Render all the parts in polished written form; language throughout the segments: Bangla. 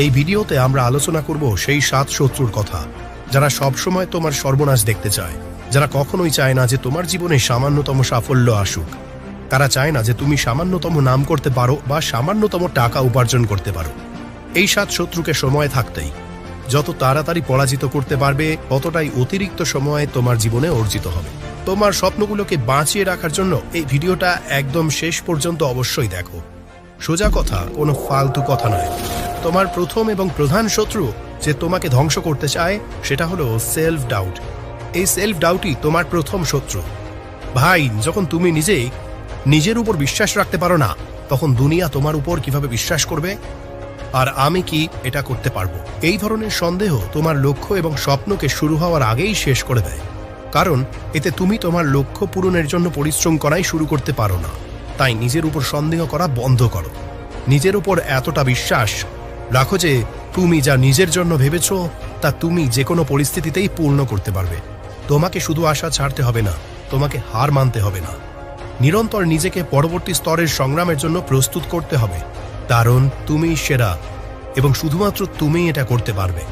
এই ভিডিওতে আমরা আলোচনা করব সেই 7 শত্রুর কথা যারা সবসময় তোমার সর্বনাশ দেখতে চায়, যারা কখনোই চায় না যে তোমার জীবনে সামান্যতম সাফল্য আসুক। তারা চায় না যে তুমি সামান্যতম নাম করতে পারো বা সামান্যতম টাকা উপার্জন করতে পারো। এই 7 শত্রুকে সময় থাকতেই যত তাড়াতাড়ি পরাজিত করতে পারবে, ততটাই অতিরিক্ত সময় তোমার জীবনে অর্জিত হবে। তোমার স্বপ্নগুলোকে বাঁচিয়ে রাখার জন্য এই ভিডিওটা একদম শেষ পর্যন্ত অবশ্যই দেখো। সোজা কথা, কোনো ফালতু কথা নয়। তোমার প্রথম এবং প্রধান শত্রু যে তোমাকে ধ্বংস করতে চায় সেটা হলো সেলফ ডাউট। এই সেলফ ডাউটই তোমার প্রথম শত্রু। ভাই, যখন তুমি নিজের উপর বিশ্বাস রাখতে পারো না, তখন দুনিয়া তোমার উপর কিভাবে বিশ্বাস করবে? আর আমি কি এটা করতে পারবো? এই ধরনের সন্দেহ তোমার লক্ষ্য এবং স্বপ্নকে শুরু হওয়ার আগেই শেষ করে দেয়। কারণ এতে তুমি তোমার লক্ষ্য পূরণের জন্য পরিশ্রম করাই শুরু করতে পারো না। তাই নিজের উপর সন্দেহ করা বন্ধ করো। নিজের উপর এতটা বিশ্বাস রাখো যে তুমি যা নিজের জন্য ভেবেছ তা তুমি যে কোনো পরিস্থিতিতেই পূর্ণ করতে পারবে। তোমাকে শুধু আশা ছাড়তে হবে না, তোমাকে হার মানতে হবে না। নিরন্তর নিজেকে পরবর্তী স্তরের সংগ্রামের জন্য প্রস্তুত করতে হবে। কারণ তুমি সেরা এবং শুধুমাত্র তুমি এটা করতে পারবে।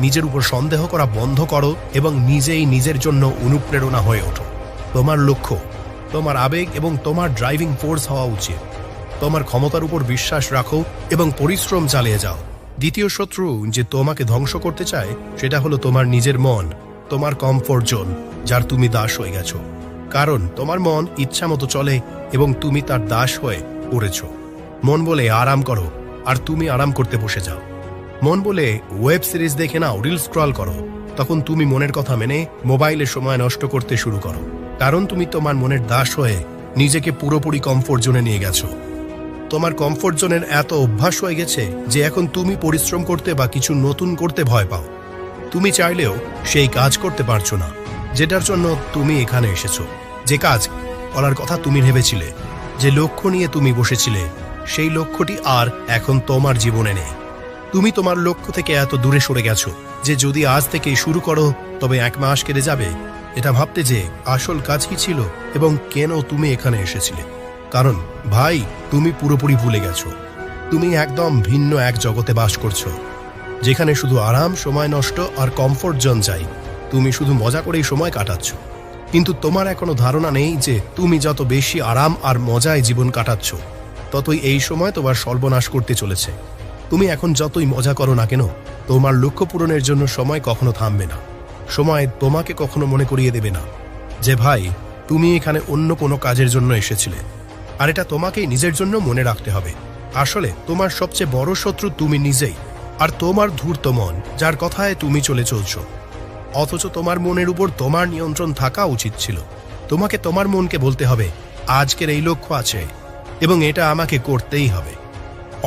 নিজের উপর সন্দেহ করা বন্ধ করো এবং নিজেই নিজের জন্য অনুপ্রেরণা হয়ে ওঠো। তোমার লক্ষ্য, তোমার আবেগ এবং তোমার ড্রাইভিং ফোর্স হওয়া উচিত। তোমার ক্ষমতার উপর বিশ্বাস রাখো এবং পরিশ্রম চালিয়ে যাও। দ্বিতীয় শত্রু যে তোমাকে ধ্বংস করতে চায় সেটা হলো তোমার নিজের মন, তোমার কমফোর্ট জোন, যার তুমি দাস হয়ে গেছো। কারণ তোমার মন ইচ্ছা মতো চলে এবং তুমি তার দাস হয়ে পড়েছ। মন বলে আরাম করো, আর তুমি আরাম করতে বসে যাও। মন বলে ওয়েব সিরিজ দেখে নাও, রিল স্ক্রল করো, তখন তুমি মনের কথা মেনে মোবাইলে সময় নষ্ট করতে শুরু করো। কারণ তুমি তোমার মনের দাস হয়ে নিজেকে পুরোপুরি কমফোর্ট জোনে নিয়ে গেছো। তোমার কমফোর্ট জোনের এত অভ্যাস হয়ে গেছে যে এখন তুমি পরিশ্রম করতে বা কিছু নতুন করতে ভয় পাও। তুমি চাইলেও সেই কাজ করতে পারছো না যেটার জন্য তুমি এখানে এসেছো। যে কাজ করার কথা তুমি ভেবেছিলে, যে লক্ষ্য নিয়ে তুমি বসেছিলে, সেই লক্ষ্যটি আর এখন তোমার জীবনে নেই। তুমি তোমার লক্ষ্য থেকে এত দূরে সরে গেছো যে যদি আজ থেকে শুরু করো তবে 1 মাস কেটে যাবে এটা ভাবতে যে আসল কাজ কি ছিল এবং কেন তুমি এখানে এসেছিলে। কারণ ভাই, তুমি পুরোপুরি ভুলে গেছো। তুমি একদম ভিন্ন এক জগতে বাস করছো, যেখানে শুধু আরাম, সময় নষ্ট আর কমফোর্ট জোন চাই। তুমি শুধু মজা করেই সময় কাটাচ্ছ, কিন্তু তোমার এখনো ধারণা নেই যে তুমি যত বেশি আরাম আর মজায় জীবন কাটাচ্ছ, ততই এই সময় তোমার সর্বনাশ করতে চলেছে। তুমি এখন যতই মজা করো না কেন, তোমার লক্ষ্য পূরণের জন্য সময় কখনো থামবে না। সময় তোমাকে কখনো মনে করিয়ে দেবে না যে ভাই, তুমি এখানে অন্য কোনো কাজের জন্য এসেছিলে, আর এটা তোমাকেই নিজের জন্য মনে রাখতে হবে। আসলে তোমার সবচেয়ে বড় শত্রু তুমি নিজেই, আর তোমার ধূর্ত মন, যার কথায় তুমি চলে চলছো। অথচ তোমার মনের উপর তোমার নিয়ন্ত্রণ থাকা উচিত ছিল। তোমাকে তোমার মনকে বলতে হবে, আজকের এই লক্ষ্য আছে এবং এটা আমাকে করতেই হবে।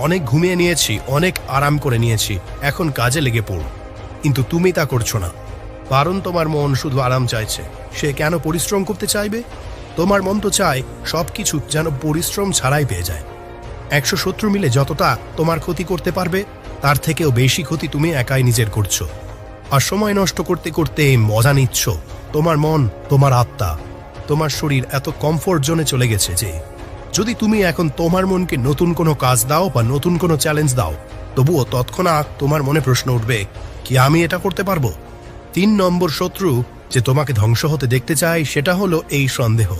অনেক ঘুমিয়ে নিয়েছি, অনেক আরাম করে নিয়েছি, এখন কাজে লেগে পড়ো। কিন্তু তুমি তা করছো না। কারণ তোমার মন শুধু আরাম চাইছে। সে কেন পরিশ্রম করতে চাইবে? তোমার মন তো চায় সবকিছু যেন পরিশ্রম ছাড়াই পেয়ে যায়। 100 শত্রু মিলে যতটা তোমার ক্ষতি করতে পারবে, তার থেকেও বেশি ক্ষতি তুমি একাই নিজের করছো। আর সময় নষ্ট করতে করতে মজা নিচ্ছ। তোমার মন, তোমার আত্মা, তোমার শরীর এত কমফোর্ট জোনে চলে গেছে যে যদি তুমি এখন তোমার মনকে নতুন কোনো কাজ দাও বা নতুন কোনো চ্যালেঞ্জ দাও, তবুও তৎক্ষণাৎ তোমার মনে প্রশ্ন উঠবে, কি আমি এটা করতে পারবো? 3 নম্বর শত্রু যে তোমাকে ধ্বংস হতে দেখতে চায় সেটা হলো এই সন্দেহ।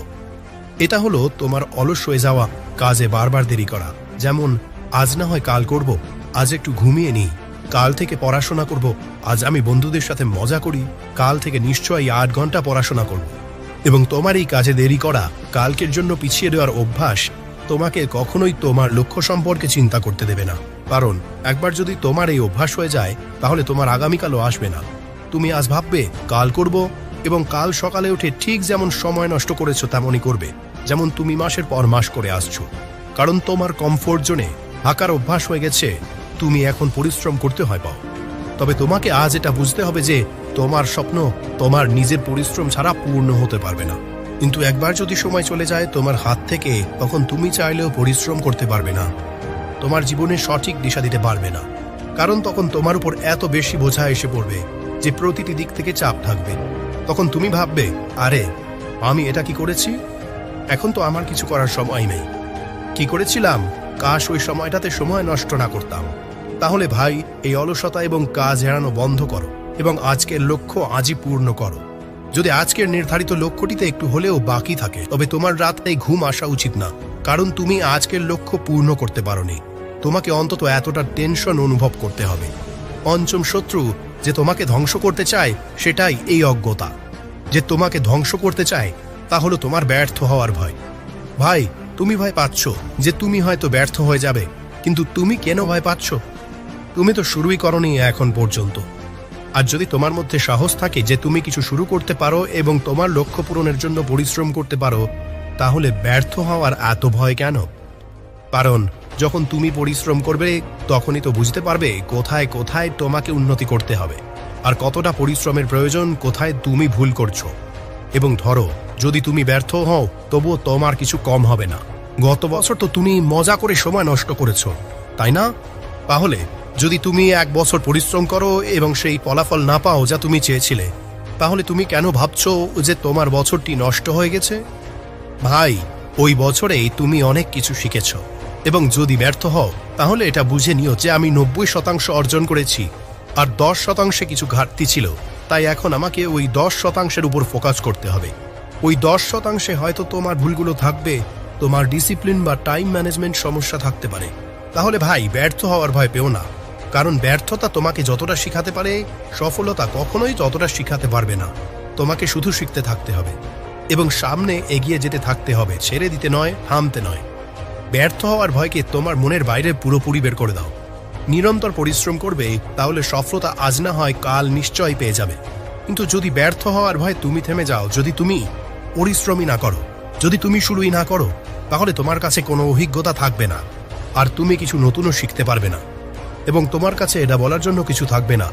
এটা হলো তোমার অলস হয়ে যাওয়া কাজে বারবার দেরি করা। যেমন, আজ না হয় কাল করব, আজ একটু ঘুমিয়ে নিই, কাল থেকে পড়াশোনা করব, আজ আমি বন্ধুদের সাথে মজা করি, কাল থেকে নিশ্চয়ই 8 ঘন্টা পড়াশোনা করব। এবং তোমার এই কাজে দেরি করা, কালকের জন্য পিছিয়ে দেওয়ার অভ্যাস তোমাকে কখনোই তোমার লক্ষ্য সম্পর্কে চিন্তা করতে দেবে না। কারণ একবার যদি তোমার এই অভ্যাস হয়ে যায়, তাহলে তোমার আগামীকালও আসবে না। তুমি আজ ভাববে কাল করব, এবং কাল সকালে উঠে ঠিক যেমন সময় নষ্ট করেছো তেমনই করবে, যেমন তুমি মাসের পর মাস করে আসছো। কারণ তোমার কমফোর্ট জোনে থাকার অভ্যাস হয়ে গেছে। তুমি এখন পরিশ্রম করতে হয় পাও। তবে তোমাকে আজ এটা বুঝতে হবে যে তোমার স্বপ্ন তোমার নিজের পরিশ্রম ছাড়া পূর্ণ হতে পারবে না। কিন্তু একবার যদি সময় চলে যায় তোমার হাত থেকে, তখন তুমি চাইলেও পরিশ্রম করতে পারবে না, তোমার জীবনে সঠিক দিশা দিতে পারবে না। কারণ তখন তোমার উপর এত বেশি বোঝা এসে পড়বে যে প্রতিটি দিক থেকে চাপ থাকবে। তখন তুমি ভাববে, আরে আমি এটা কি করেছি? এখন তো আমার কিছু করার সময় নেই। কি করেছিলাম? কাশ ওই সময়টাতে সময় নষ্ট না করতাম। তাহলে ভাই, এই অলসতা এবং কাজ এড়ানো বন্ধ করো এবং আজকের লক্ষ্য আজই পূর্ণ করো। যদি আজকের নির্ধারিত লক্ষ্যটিতে একটু হলেও বাকি থাকে, তবে তোমার রাতে ঘুম আসা উচিত না, কারণ তুমি আজকের লক্ষ্য পূর্ণ করতে পারোনি। তোমাকে অন্তত এতটা টেনশন অনুভব করতে হবে। পঞ্চম শত্রু যে তোমাকে ধ্বংস করতে চায় সেটাই এই অজ্ঞতা। যে তোমাকে ধ্বংস করতে চায় তা হলো তোমার ব্যর্থ হওয়ার ভয়। ভাই, তুমি ভয় পাচ্ছ যে তুমি হয়তো ব্যর্থ হয়ে যাবে, কিন্তু তুমি কেন ভয় পাচ্ছ? তুমি তো শুরুই করনি এখন পর্যন্ত। আর যদি তোমার মধ্যে সাহস থাকে যে তুমি কিছু শুরু করতে পারো এবং তোমার লক্ষ্য পূরণের জন্য পরিশ্রম করতে পারো, তাহলে ব্যর্থ হওয়ার এত ভয় কেন? কারণ যখন তুমি পরিশ্রম করবে তখনই তো বুঝতে পারবে কোথায় কোথায় তোমাকে উন্নতি করতে হবে, আর কতটা পরিশ্রমের প্রয়োজন, কোথায় তুমি ভুল করছো। এবং ধরো, যদি তুমি ব্যর্থ হও, তবুও তোমার কিছু কম হবে না। গত বছর তো তুমি মজা করে সময় নষ্ট করেছো, তাই না? তাহলে যদি তুমি 1 বছর পরিশ্রম করো এবং সেই ফলাফল না পাও যা তুমি চেয়েছিলে, তাহলে তুমি কেন ভাবছো যে তোমার বছরটি নষ্ট হয়ে গেছে? ভাই, ওই বছরেই তুমি অনেক কিছু শিখেছ, এবং যদি ব্যর্থ হও তাহলে এটা বুঝে নিও যে আমি 90% অর্জন করেছি, আর 10% কিছু ঘাটতি ছিল। তাই এখন আমাকে ওই 10%-এর উপর ফোকাস করতে হবে। ওই 10%-এ হয়তো তোমার ভুলগুলো থাকবে, তোমার ডিসিপ্লিন বা টাইম ম্যানেজমেন্ট সমস্যা থাকতে পারে। তাহলে ভাই, ব্যর্থ হওয়ার ভয় পেও না, কারণ ব্যর্থতা তোমাকে যতটা শিখাতে পারে, সফলতা কখনোই ততটা শিখাতে পারবে না। তোমাকে শুধু শিখতে থাকতে হবে এবং সামনে এগিয়ে যেতে থাকতে হবে, ছেড়ে দিতে নয়, থামতে নয়। ব্যর্থ হওয়ার ভয়কে তোমার মনের বাইরে পুরোপুরি বের করে দাও। নিরন্তর পরিশ্রম করবে, তাহলে সফলতা আজ না হয় কাল নিশ্চয়ই পেয়ে যাবে। কিন্তু যদি ব্যর্থ হওয়ার ভয় তুমি থেমে যাও, যদি তুমি পরিশ্রমই না করো, যদি তুমি শুরুই না করো, তাহলে তোমার কাছে কোনো অভিজ্ঞতা থাকবে না, আর তুমি কিছু নতুনও শিখতে পারবে না, এবং তোমার কাছে এটা বলার জন্য কিছু থাকবে না,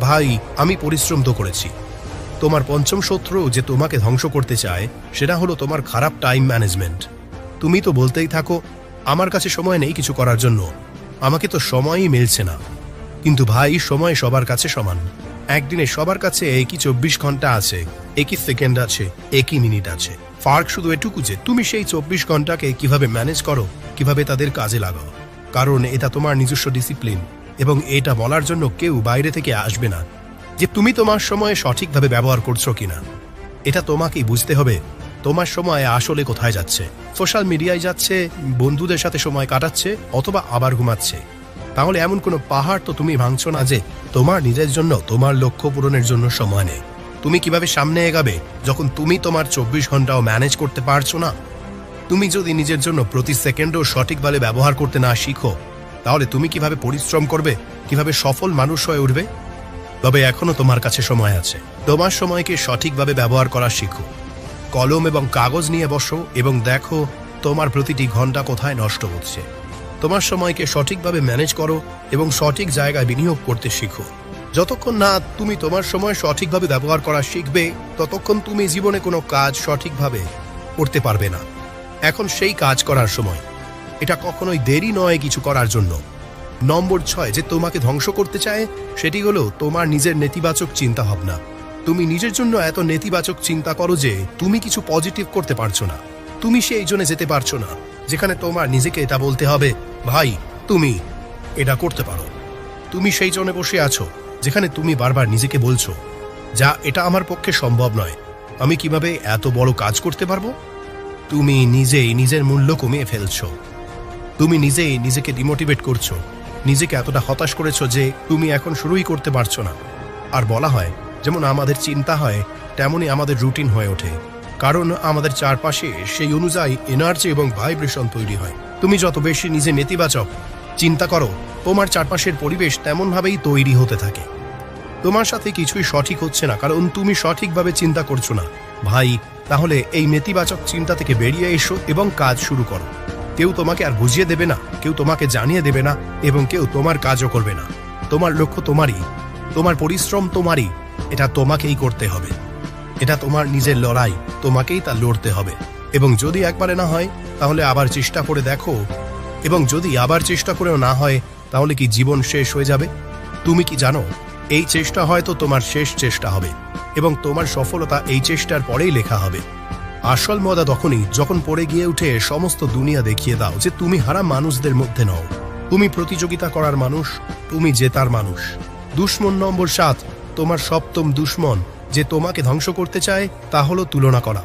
ভাই আমি পরিশ্রম তো করেছি। তোমার পঞ্চম শত্রু যে তোমাকে ধ্বংস করতে চায় সেটা হলো তোমার খারাপ টাইম ম্যানেজমেন্ট। তুমি তো বলতেই থাকো, আমার কাছে সময় নেই কিছু করার জন্য, আমাকে তো সময়ই মিলছে না। কিন্তু ভাই, সময় সবার কাছে সমান। একদিনে সবার কাছে একই 24 ঘন্টা আছে, একই সেকেন্ড আছে, একই মিনিট আছে। ফার্ক শুধু এটুকু যে তুমি সেই 24 ঘন্টাকে কিভাবে ম্যানেজ করো, কিভাবে তাদের কাজে লাগাও। কারণ এটা তোমার নিজস্ব ডিসিপ্লিন, এবং এটা বলার জন্য কেউ বাইরে থেকে আসবে না যে তুমি তোমার সময়ে সঠিকভাবে ব্যবহার করছো কিনা। এটা তোমাকেই বুঝতে হবে তোমার সময় আসলে কোথায় যাচ্ছে। সোশ্যাল মিডিয়ায় যাচ্ছে, বন্ধুদের সাথে সময় কাটাচ্ছে, অথবা আবার ঘুমাচ্ছে। তাহলে এমন কোনো পাহাড় তো তুমি ভাঙছো না যে তোমার নিজের জন্য, তোমার লক্ষ্য পূরণের জন্য সময় নেই। তুমি কিভাবে সামনে এগাবে যখন তুমি তোমার 24 ঘন্টাও ম্যানেজ করতে পারছো না? তুমি যদি নিজের জন্য প্রতি সেকেন্ডও সঠিকভাবে ব্যবহার করতে না শিখো, তাহলে তুমি কিভাবে পরিশ্রম করবে, কিভাবে সফল মানুষ হয়ে উঠবে? তবে এখনো তোমার কাছে সময় আছে। তোমার সময়কে সঠিকভাবে ব্যবহার করা শিখো। কলম এবং কাগজ নিয়ে বসো এবং দেখো তোমার প্রতিটি ঘন্টা কোথায় নষ্ট হচ্ছে। তোমার সময়কে সঠিকভাবে ম্যানেজ করো এবং সঠিক জায়গায় বিনিয়োগ করতে শিখো। যতক্ষণ না তুমি তোমার সময় সঠিকভাবে ব্যবহার করা শিখবে, ততক্ষণ তুমি জীবনে কোনো কাজ সঠিকভাবে করতে পারবে না। এখন সেই কাজ করার সময়। এটা কখনোই দেরি নয় কিছু করার জন্য। নম্বর 6 যে তোমাকে ধ্বংস করতে চায়, সেটি হলো তোমার নিজের নেতিবাচক চিন্তা ভাবনা। তুমি নিজের জন্য এত নেতিবাচক চিন্তা করো যে তুমি কিছু পজিটিভ করতে পারছো না। তুমি সেই জোনে যেতে পারছো না যেখানে তোমার নিজেকে এটা বলতে হবে, ভাই তুমি এটা করতে পারো। তুমি সেই জোনে বসে আছো যেখানে তুমি বারবার নিজেকে বলছো, যা এটা আমার পক্ষে সম্ভব নয়, আমি কিভাবে এত বড় কাজ করতে পারবো। তুমি নিজেই নিজের মূল্য কমিয়ে ফেলছো। তুমি নিজেই নিজেকে ডিমোটিভেট করছো, নিজেকে এতটা হতাশ করেছো যে তুমি এখন শুরুই করতে পারছো না। আর বলা হয়, যেমন আমাদের চিন্তা হয় তেমনই আমাদের রুটিন হয়ে ওঠে, কারণ আমাদের চারপাশে সেই অনুযায়ী এনার্জি এবং ভাইব্রেশন তৈরি হয়। তুমি যত বেশি নিজে নেতিবাচক চিন্তা করো, তোমার চারপাশের পরিবেশ তেমনভাবেই তৈরি হতে থাকে। তোমার সাথে কিছুই সঠিক হচ্ছে না, কারণ তুমি সঠিকভাবে চিন্তা করছো না। ভাই, তাহলে এই নেতিবাচক চিন্তা থেকে বেরিয়ে এসো এবং কাজ শুরু করো। কেউ তোমাকে আর বুঝিয়ে দেবে না, কেউ তোমাকে জানিয়ে দেবে না, এবং কেউ তোমার কাজও করবে না। তোমার লক্ষ্য তোমারই, তোমার পরিশ্রম তোমারই, এটা তোমাকেই করতে হবে। এটা তোমার নিজের লড়াই, তোমাকেই তা লড়তে হবে। এবং যদি একবারে না হয় তাহলে আবার চেষ্টা করে দেখো, এবং যদি আবার চেষ্টা করেও না হয় তাহলে কি জীবন শেষ হয়ে যাবে? তুমি কি জানো, এই চেষ্টা হয়তো তোমার শেষ চেষ্টা হবে, এবং তোমার সফলতা এই চেষ্টার পরেই লেখা হবে। আসল মজা তখনই যখন পড়ে গিয়ে উঠে সমস্ত দুনিয়া দেখিয়ে দাও যে তুমি হারা মানুষদের মধ্যে নও, তুমি প্রতিযোগিতা করার মানুষ, তুমি জেতার মানুষ। দুশ্মন নম্বর 7, তোমার সপ্তম দুশ্মন যে তোমাকে ধ্বংস করতে চায় তা হলো তুলনা করা।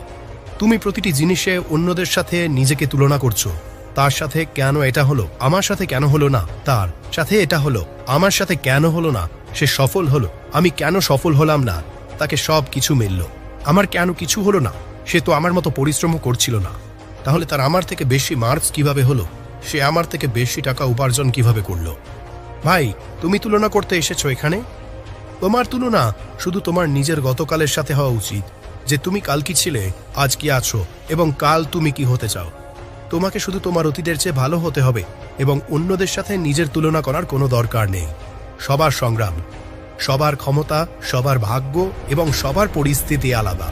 তুমি প্রতিটি জিনিসে অন্যদের সাথে নিজেকে তুলনা করছো। তার সাথে কেন এটা হলো, আমার সাথে কেন হলো না, তার সাথে এটা হলো, আমার সাথে কেন হলো না, সে সফল হলো, আমি কেন সফল হলাম না, তাকে সব কিছু মিলল, আমার কেন কিছু হলো না, সে তো আমার মতো পরিশ্রমও করছিল না, তাহলে তার আমার থেকে বেশি মার্কস কিভাবে হলো, সে আমার থেকে বেশি টাকা উপার্জন কিভাবে করলো। ভাই, তুমি তুলনা করতে এসেছো এখানে? তোমার তুলনা শুধু তোমার নিজের গতকালের সাথে হওয়া উচিত, যে তুমি কাল কি ছিলে, আজ কি আছো এবং কাল তুমি কি হতে চাও। তোমাকে শুধু তোমার অতীতের চেয়ে ভালো হতে হবে এবং অন্যদের সাথে নিজের তুলনা করার কোনো দরকার নেই। সবার সংগ্রাম, সবার ক্ষমতা, সবার ভাগ্য এবং সবার পরিস্থিতি আলাদা,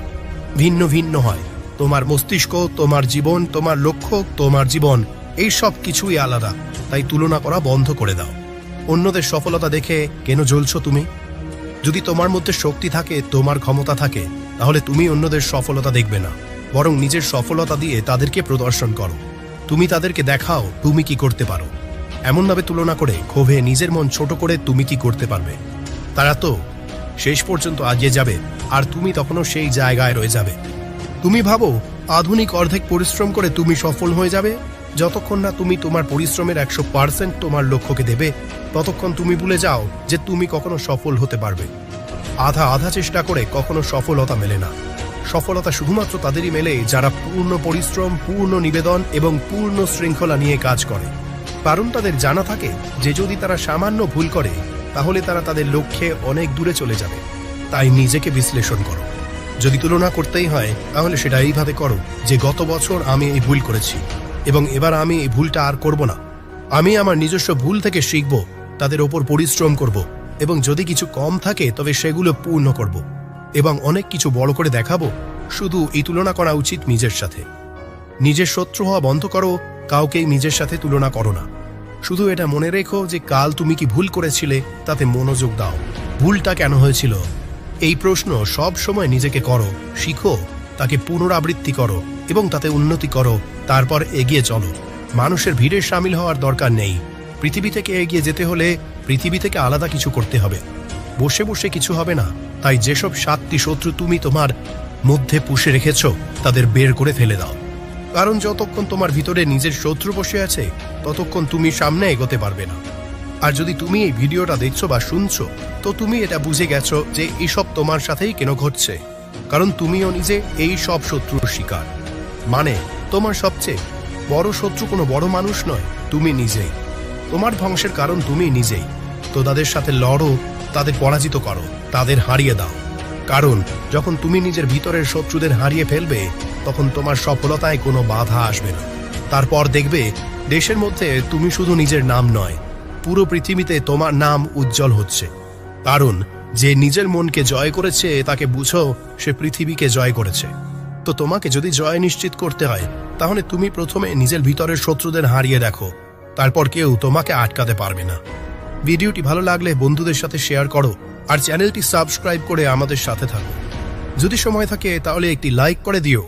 ভিন্ন ভিন্ন হয়। তোমার মস্তিষ্ক, তোমার জীবন, তোমার লক্ষ্য, তোমার জীবন, এই সব কিছুই আলাদা। তাই তুলনা করা বন্ধ করে দাও। অন্যদের সফলতা দেখে কেন জ্বলছো তুমি? যদি তোমার মধ্যে শক্তি থাকে, তোমার ক্ষমতা থাকে, তাহলে তুমি অন্যদের সফলতা দেখবে না, বরং নিজের সফলতা দিয়ে তাদেরকে প্রদর্শন করো। তুমি তাদেরকে দেখাও তুমি কি করতে পারো। এমনভাবে তুলনা করে ক্ষোভে নিজের মন ছোট করে তুমি কি করতে পারবে। তারা তো শেষ পর্যন্ত এগিয়ে যাবে আর তুমি তখনও সেই জায়গায় রয়ে যাবে। তুমি ভাবো আধুনিক অর্ধেক পরিশ্রম করে তুমি সফল হয়ে যাবে। যতক্ষণ না তুমি তোমার পরিশ্রমের 100% তোমার লক্ষ্যকে দেবে, ততক্ষণ তুমি ভুলে যাও যে তুমি কখনো সফল হতে পারবে। আধা আধা চেষ্টা করে কখনো সফলতা মেলে না। সফলতা শুধুমাত্র তাদেরই মেলে যারা পূর্ণ পরিশ্রম, পূর্ণ নিবেদন এবং পূর্ণ শৃঙ্খলা নিয়ে কাজ করে। কারণ তাদের জানা থাকে যে যদি তারা সামান্য ভুল করে, তাহলে তারা তাদের লক্ষ্যে অনেক দূরে চলে যাবে। তাই নিজেকে বিশ্লেষণ করো। যদি তুলনা করতেই হয়, তাহলে সেটা এইভাবে করো যে গত বছর আমি এই ভুল করেছি এবং এবার আমি এই ভুলটা আর করব না। আমি আমার নিজস্ব ভুল থেকে শিখব, তাদের ওপর পরিশ্রম করব এবং যদি কিছু কম থাকে তবে সেগুলো পূর্ণ করব এবং অনেক কিছু বড় করে দেখাবো। শুধু এই তুলনা করা উচিত নিজের সাথে। নিজের শত্রু হওয়া বন্ধ করো, কাউকেই নিজের সাথে তুলনা করো না। শুধু এটা মনে রেখো যে কাল তুমি কি ভুল করেছিলে, তাতে মনোযোগ দাও। ভুলটা কেন হয়েছিল এই প্রশ্ন সব সময় নিজেকে করো, শিখো, তাকে পুনরাবৃত্তি করো এবং তাতে উন্নতি করো। তারপর এগিয়ে চলো। মানুষের ভিড়ে সামিল হওয়ার দরকার নেই। পৃথিবী থেকে এগিয়ে যেতে হলে পৃথিবী থেকে আলাদা কিছু করতে হবে। বসে বসে কিছু হবে না। তাই যেসব 7টি শত্রু তুমি তোমার মধ্যে পুষে রেখেছ, তাদের বের করে ফেলে দাও। কারণ যতক্ষণ তোমার ভিতরে নিজের শত্রু বসে আছে, ততক্ষণ তুমি সামনে এগোতে পারবে না। আর যদি তুমি এই ভিডিওটা দেখছো বা শুনছো, তো তুমি এটা বুঝে গেছো যে এইসব তোমার সাথেই কেন ঘটছে। কারণ তুমিও নিজে এই সব শত্রুর শিকার। মানে তোমার সবচেয়ে বড় শত্রু কোনো বড় মানুষ নয়, তুমি নিজেই। তোমার ধ্বংসের কারণ তুমি নিজেই। তো তাদের সাথে লড়ো, তাদের পরাজিত করো, তাদের হারিয়ে দাও। কারণ যখন তুমি নিজের ভিতরের শত্রুদের হারিয়ে ফেলবে, তখন তোমার সফলতায় কোনো বাধা আসবে না। তারপর দেখবে দেশের মধ্যে তুমি শুধু নিজের নাম নয়, পুরো পৃথিবীতে তোমার নাম উজ্জ্বল হচ্ছে। কারণ যে নিজের মনকে জয় করেছে, তাকে বুঝো সে পৃথিবীকে জয় করেছে। তো তোমাকে যদি জয় নিশ্চিত করতে হয়, তাহলে তুমি প্রথমে নিজের ভিতরের শত্রুদের হারিয়ে দেখো। তারপর কেউ তোমাকে আটকাতে পারবে না। ভিডিওটি ভালো লাগলে বন্ধুদের সাথে শেয়ার করো আর চ্যানেলটি সাবস্ক্রাইব করে আমাদের সাথে থাকো। যদি সময় থাকে তাহলে একটি লাইক করে দিও।